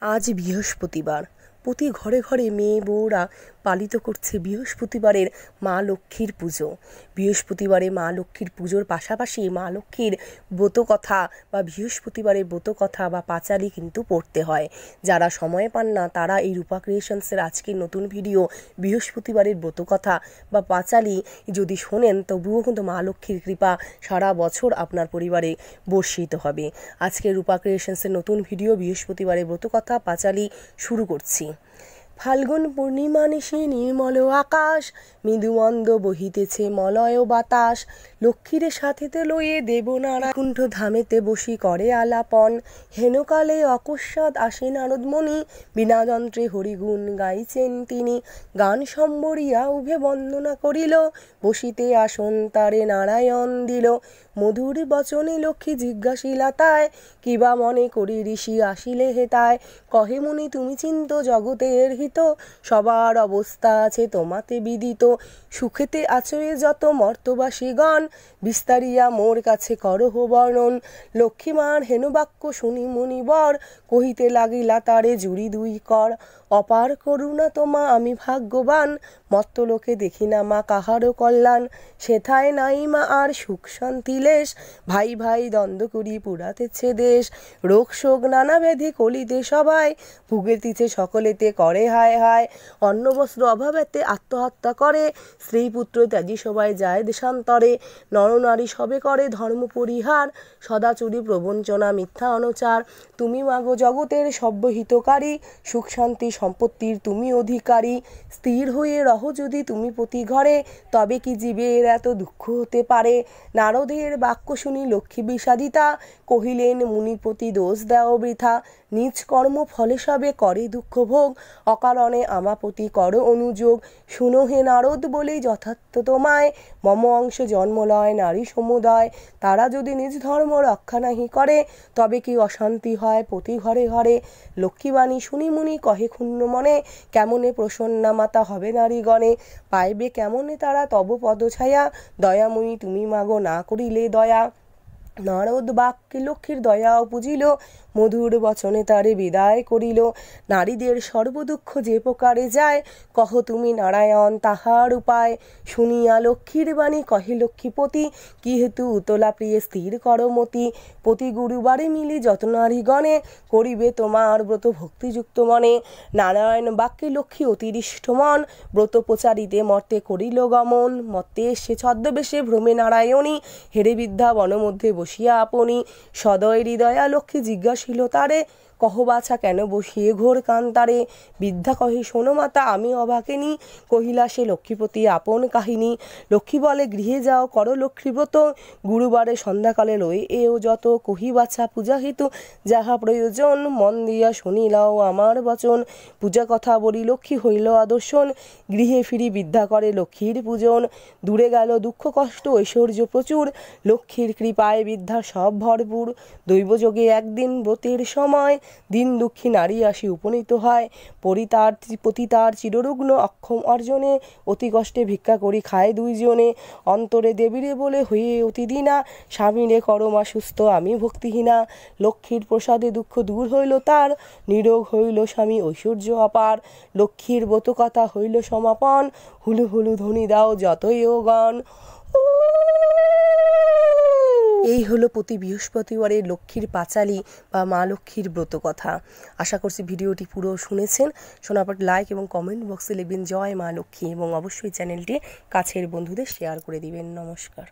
আজ বৃহস্পতিবার। প্রতি ঘরে ঘরে মেয়ে বউরা পালিত করছে বৃহস্পতিবারের মা লক্ষ্মীর পুজো। বৃহস্পতিবারে মা লক্ষ্মীর পুজোর পাশাপাশি মা লক্ষ্মীর ব্রতকথা বা বৃহস্পতিবারের ব্রতকথা বা পাঁচালি কিন্তু পড়তে হয়। যারা সময় পান না তারা এই রূপা ক্রিয়েশনসের আজকের নতুন ভিডিও বৃহস্পতিবারের ব্রতকথা বা পাঁচালি যদি শোনেন তবুও কিন্তু মা লক্ষ্মীর কৃপা সারা বছর আপনার পরিবারে বর্ষিত হবে। আজকের রূপা ক্রিয়েশনসের নতুন ভিডিও বৃহস্পতিবারের ব্রতকথা পাঁচালি শুরু করছি। ফাল্গুন পূর্ণিমা নিশি নির্মল আকাশ, মৃদুমন্দ বহিতেছে মলয় বাতাস। লক্ষ্মীরে সাথেতে লইয়ে দেবনারায়ণ কুণ্ঠ ধামেতে বসি করে আলাপন। হেনকালে অকস্মাৎ আসে নারদমণি, বিনা যন্ত্রে হরিগুণ গাইছেন তিনি। গান সম্বরিয়া উভে বন্দনা করিল, বসিতে আসন তারে নারায়ণ দিল। মধুর বচনে লক্ষ্মী জিজ্ঞাসিলা তায়, কিবা মনে করি ঋষি আসিলে হেতায়। কহে মুনি তুমি চিন্ত জগতের হিত, সবার অবস্থা আছে তোমাতে বিদিত। সুখেতে আচয়ে যত মর্তবাসীগণ, বিস্তারিয়া মোর কাছে করহ বর্ণন। লক্ষ্মীমার হেন বাক্য শুনি মুনিবর, কহিতে লাগিলা তারে জুড়ি দুই কর। অপার করুণা তোমা আমি ভাগ্যবান, মত্তলোকে দেখি না মা কাহারও কল্যাণ। সেথায় নাই মা আর সুখ শান্তি লেশ, ভাই ভাই দ্বন্দ্ব করি পুরাতেছে দেশ। রোগ শোক নানা ব্যাধি কলিতে সবাই, ভুগেতিছে সকলেতে করে হায় হায়। অন্ন বস্ত্র অভাবেতে আত্মহত্যা করে, স্ত্রী পুত্র ত্যাজি সবাই যায় দেশান্তরে। নরনারী সবে করে ধর্ম পরিহার, সদাচুরি প্রবঞ্চনা মিথ্যা অনচার। তুমি মাগো জগতের সর্বহিতকারী, সুখ শান্তি সম্পত্তির তুমি অধিকারী। স্থির হয়ে রহ যদি তুমি প্রতি ঘরে, তবে কি জীবের এত দুঃখ হতে পারে। নারদের বাক্য শুনি লক্ষ্মী বিষাদিতা, কহিলেন মুনিপতি দোষ দেও বৃথা। নিজ কর্ম ফলে সবে করে দুঃখ ভোগ, অকারণে আমাপতি কর অনুযোগ। শুনো হে নারদ বলেই যথার্থ তোমায়, মম অংশ জন্মলয় নারী সমুদয়। তারা যদি নিজ ধর্ম রক্ষা নাহি করে, তবে কি অশান্তি হয় প্রতি ঘরে ঘরে। লক্ষ্মীবাণী শুনি মুনি কহে ক্ষুণ্ণ মনে, কেমনে প্রসন্না মাতা হবে নারীগণে। পাইবে কেমনে তারা তব পদছায়া, দয়াময়ী তুমি মাগো না করিলে দয়া। নারদ বাক্যে লক্ষ্মীর দয়াও পুজিল, মধুর বচনে তারে বিদায় করিল। নারীদের সর্বদুঃখ যে প্রকারে যায়, কহ তুমি নারায়ণ তাহার উপায়। শুনিয়া লক্ষ্মীর বাণী কহে লক্ষ্মীপতি, কি হেতু উতলা প্রিয়ে স্থির করমতি। প্রতি গুরুবারে মিলি যত নারীগণে, করিবে তোমার ব্রত ভক্তিযুক্ত মনে। নারায়ণ বাক্যে লক্ষ্মী অতিরিষ্ট মন, ব্রত প্রচারিতে মর্তে করিল গমন। মর্তে সে ছদ্মবেশে ভ্রমে নারায়ণী, হেরে বিদ্যা বনমধ্যে বসিয়া আপনি। সদয় হৃদয়া লক্ষ্মী জিজ্ঞাসিল তারে, কহ বাছা কেন বসিয়ে ঘোর কান্তারে। বিদ্যা কহে শোনো মাতা আমি অবাকেনি, কহিলা সে লক্ষ্মীপতি আপন কাহিনী। লক্ষ্মী বলে গৃহে যাও করো লক্ষ্মীব্রত, গুরুবারে সন্ধ্যাকালে লয়ে এও যত। কহি বাছা পূজা হেতু যাহা প্রয়োজন, মন দিয়া শুনিলাও আমার বচন। পূজা কথা বলি লক্ষ্মী হইল আদর্শন, গৃহে ফিরি বিদ্যা করে লক্ষ্মীর পূজন। দূরে গেল দুঃখ কষ্ট ঐশ্বর্য প্রচুর, লক্ষ্মীর কৃপায় বিদ্যা সব ভরপুর। দৈবযোগে একদিন ব্রতের সময়, দিন দুঃখী নারী আসি উপনীত হয়। পতিতার চিররুগ্ন অক্ষম অর্জনে, অতি কষ্টে ভিক্ষা করি খায় দুইজনে। অন্তরে দেবীরে বলে হয়ে অতি দীনা, স্বামীরে করমা সুস্থ আমি ভক্তিহীনা। লক্ষ্মীর প্রসাদে দুঃখ দূর হইল তার, নিরোগ হইল স্বামী ঐশ্বর্য অপার। লক্ষ্মীর ব্রতকথা হইল সমাপন, হুলু হুলু ধ্বনি দাও যতই ও গান। এই হলো প্রতি বৃহস্পতিবারের লক্ষ্মীর পাঁচালি বা মা লক্ষ্মীর ব্রতকথা। আশা করছি ভিডিওটি পুরো শুনেছেন। শোনার পর লাইক এবং কমেন্ট বক্সে লিখবেন জয় মা লক্ষ্মী এবং অবশ্যই চ্যানেলটি কাছের বন্ধুদের শেয়ার করে দিবেন। নমস্কার।